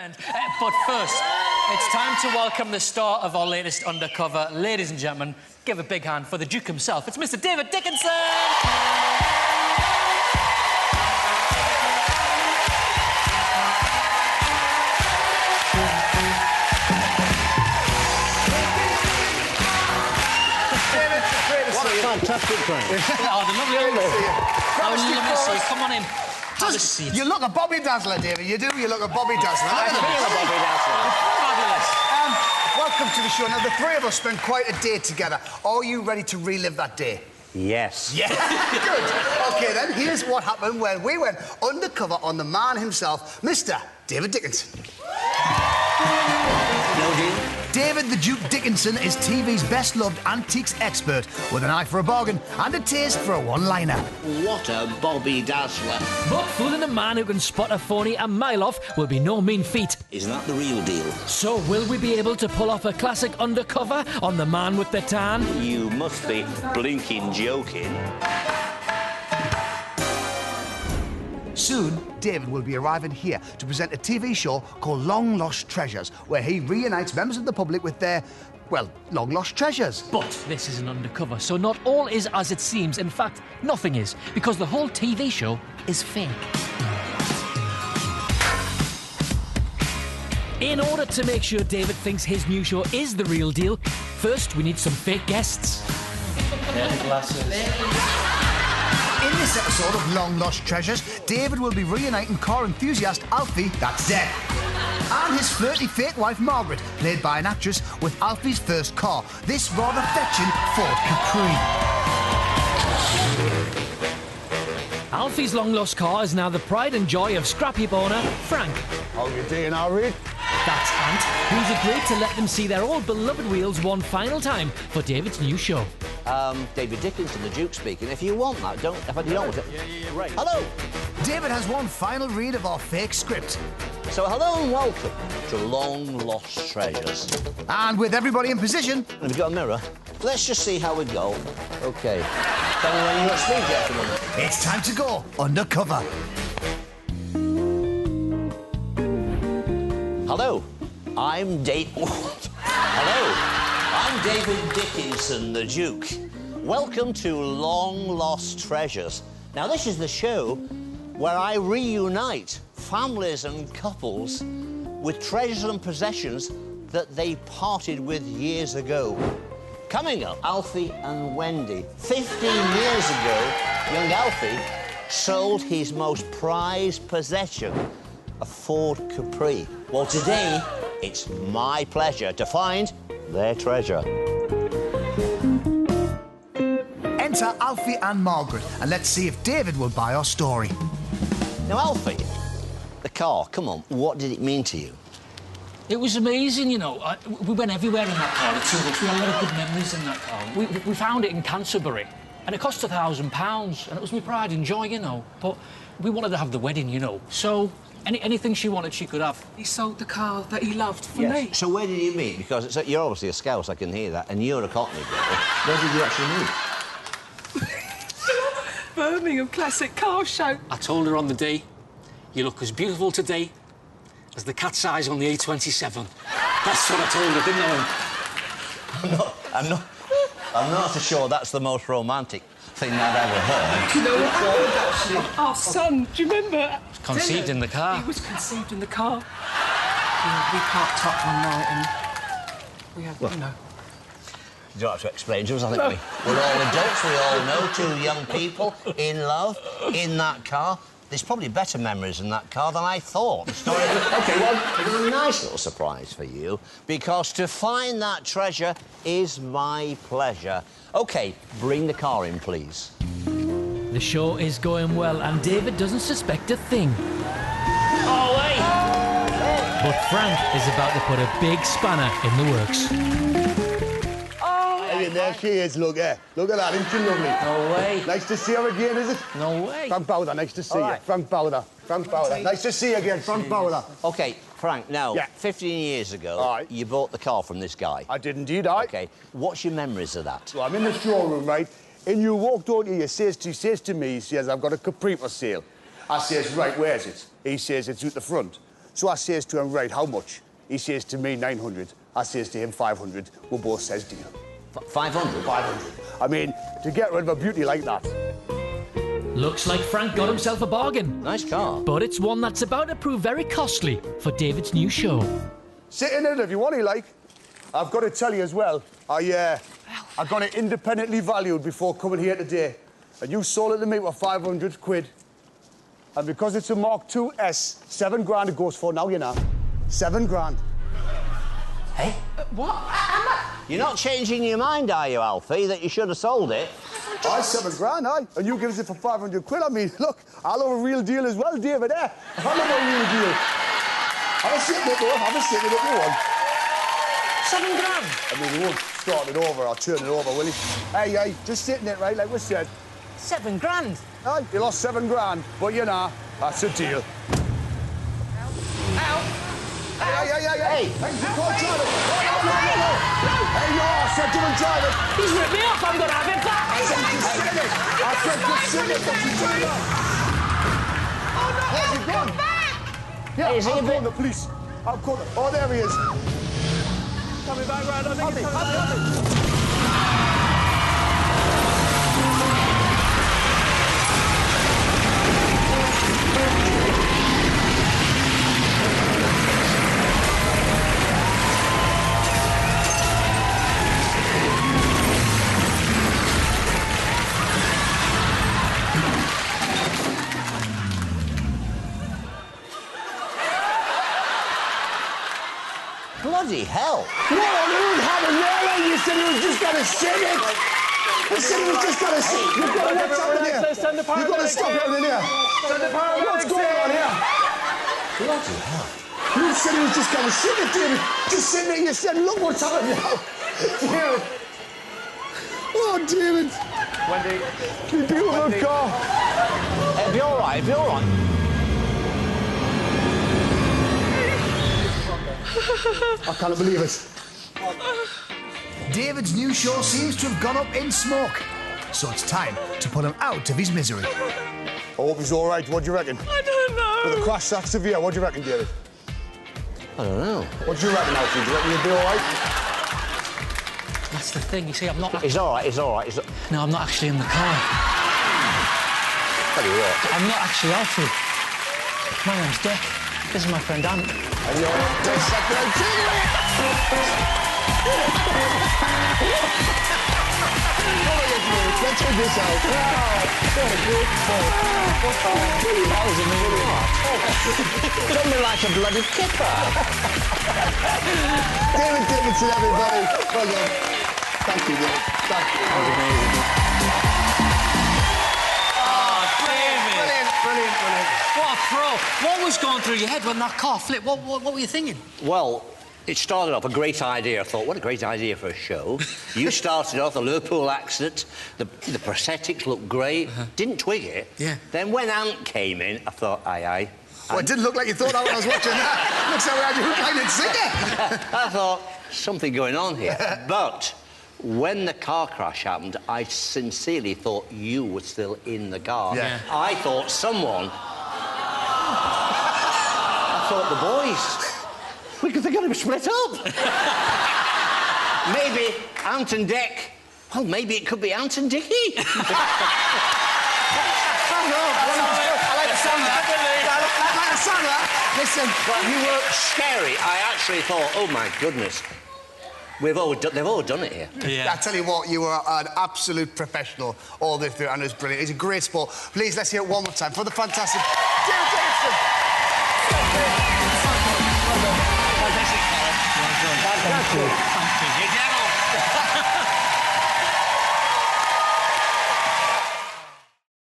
end. But first, it's time to welcome the star of our latest Undercover. Ladies and gentlemen, give a big hand for the Duke himself. It's Mr. David Dickinson! Fantastic, Frank. Oh, the lovely old lovely to see you. Come on in. Have a seat. You look a Bobby Dazzler, David. You do. You look a Bobby Dazzler. I feel a Bobby Dazzler. Fabulous. Welcome to the show. Now, the three of us spent quite a day together. Are you ready to relive that day? Yes. Yeah. Good. OK, then, here's what happened when we went undercover on the man himself, Mr. David Dickinson. No deal? David the Duke Dickinson is TV's best-loved antiques expert with an eye for a bargain and a taste for a one-liner. What a Bobby Dazzler. But fooling a man who can spot a phony a mile off will be no mean feat. Isn't that the real deal? So will we be able to pull off a classic undercover on the man with the tan? You must be blinking joking. Soon, David will be arriving here to present a TV show called Long Lost Treasures, where he reunites members of the public with their, well, long-lost treasures. But this is an undercover, so not all is as it seems. In fact, nothing is, because the whole TV show is fake. In order to make sure David thinks his new show is the real deal, first we need some fake guests. In this episode of Long Lost Treasures, David will be reuniting car enthusiast Alfie, that's dead, and his flirty fake wife Margaret, played by an actress, with Alfie's first car, this rather fetching Ford Capri. Alfie's long-lost car is now the pride and joy of scrap-heap owner Frank. How you doing, Harry? That's Ant, who's agreed to let them see their old beloved wheels one final time for David's new show. David Dickinson, the Duke speaking. If you want that, don't... If you don't want it... Yeah, right. Hello! David has one final read of our fake script. So, hello and welcome to Long Lost Treasures. And with everybody in position... Have you got a mirror? Let's just see how we go. OK. Tell me when you're at speed, gentlemen. It's time to go undercover. Hello, I'm David Dickinson, the Duke. Welcome to Long Lost Treasures. Now, this is the show where I reunite families and couples with treasures and possessions that they parted with years ago. Coming up, Alfie and Wendy. 15 years ago, young Alfie sold his most prized possession, a Ford Capri. Well, today, it's my pleasure to find their treasure. Enter Alfie and Margaret, and let's see if David will buy our story. Now, Alfie, the car, come on, what did it mean to you? It was amazing, you know. We went everywhere in that car, the two of us. We had a lot of good memories in that car. We found it in Canterbury, and it cost £1,000, and it was my pride and joy, you know. But we wanted to have the wedding, you know. So anything she wanted, she could have. He sold the car that he loved for me. So where did you meet? Because you're obviously a Scouse, I can hear that, and you're a Cockney girl. Where did you actually meet? Birmingham Classic Car Show. I told her on the day, you look as beautiful today as the cat's eyes on the A27. That's what I told her, didn't I? I'm not so sure that's the most romantic thing I've ever heard. Do you know what happened, actually? Our son, do you remember? Conceived in the car. He was conceived in the car. We parked up one night and we had, you know... You don't have to explain to us, I think we're all adults, we all know two young people in love in that car. There's probably better memories in that car than I thought. OK, well, there's a nice little surprise for you, because to find that treasure is my pleasure. OK, bring the car in, please. The show is going well, and David doesn't suspect a thing. Oh, wait! But Frank is about to put a big spanner in the works. There she is, look at that, isn't she lovely? No way. Nice to see her again, is it? No way. Frank Bowder, nice to see you. Frank Bowder. Nice to see you again, Frank Bowder. OK, Frank, now, 15 years ago, you bought the car from this guy. I did indeed, OK, what's your memories of that? Well, I'm in the showroom, right, and you walked over here, he says to me, he says, I've got a Capri for sale. I says, right, where's it? He says, it's at the front. So I says to him, right, how much? He says to me, 900. I says to him, 500. We both says deal. 500? 500. I mean, to get rid of a beauty like that. Looks like Frank got himself a bargain. Nice car. But it's one that's about to prove very costly for David's new show. Sit in it if you want to, like. I've got to tell you as well, I got it independently valued before coming here today. And you sold it to me for 500 quid. And because it's a Mark II S, 7 grand it goes for now, you know. 7 grand. Hey? What? You're not changing your mind, are you, Alfie, that you should have sold it? Aye, 7 grand, aye. And you give us it for 500 quid. I mean, look, I love a real deal as well, David, eh? I love a real deal. Have a sit in it, though. Have a sit in it if you want. 7 grand? I mean, you won't start it over or turn it over, will you? Hey, just sit in it, right, like we said. 7 grand? Aye, you lost 7 grand, but you know, that's a deal. Ow! Hey! Hey, you can't drive it! No! Hey, no, I said you don't drive it! He's ripped me off, I'm gonna have it back! I said just sit in it! I said just sit in it, but you turn it off! Oh, no, Where's he gone? Yeah, Hey, is he I'll a call bit- the police. I'll call them. Oh, there he is. coming back round, I think it's coming back. Bloody hell. What on earth happened there? You said you was just gonna sit it! You said you was just gonna sit it! You've got to what's happening here? You've got to stop everything here! What's going on here? Bloody hell. You said he was just gonna sit it, David! Just sitting there, you said, look what's happening now! David! Oh, David! Wendy. You beautiful car! It'll be all right, it'll be all right. I can't believe it. David's new show seems to have gone up in smoke. So it's time to put him out of his misery. I hope he's all right. What do you reckon? I don't know. With a crash that severe, what do you reckon, David? I don't know. What do you reckon, Alfie? Do you reckon you'll be all right? That's the thing, you see, I'm not... He's all right, he's all right. No, I'm not actually in the car. Tell you what. I'm not actually Alfie. My name's Dick. This is my friend Ant. And you're this second Let's check this out. Wow, what a great sport. That was amazing. Done me like a bloody kipper. David Dickinson, everybody. Well done. Thank you, David. Thank you. That was amazing. Brilliant. What a pro. What was going through your head when that car flipped? What were you thinking? Well, it started off a great idea. I thought, what a great idea for a show. You started off the Liverpool accident. The prosthetics looked great. Didn't twig it. Yeah. Then when Ant came in, I thought, aye. Well, it didn't look like you thought that when I was watching that. Looks like we had you reclining singer. I thought, something going on here. But when the car crash happened, I sincerely thought you were still in the car. Yeah. I thought someone... I thought the boys... Because they're going to split up. Maybe Ant and Dick. Well, maybe it could be Ant and Dickie. I like the sound of that. I like the sound of that. Listen. Well, you were scary. I actually thought, oh, my goodness. They've all done it here. Yeah. I tell you what, you were an absolute professional all this through, and it was brilliant. He's a great sport. Please, let's hear it one more time for the fantastic David Dickinson. Thank you. You devil.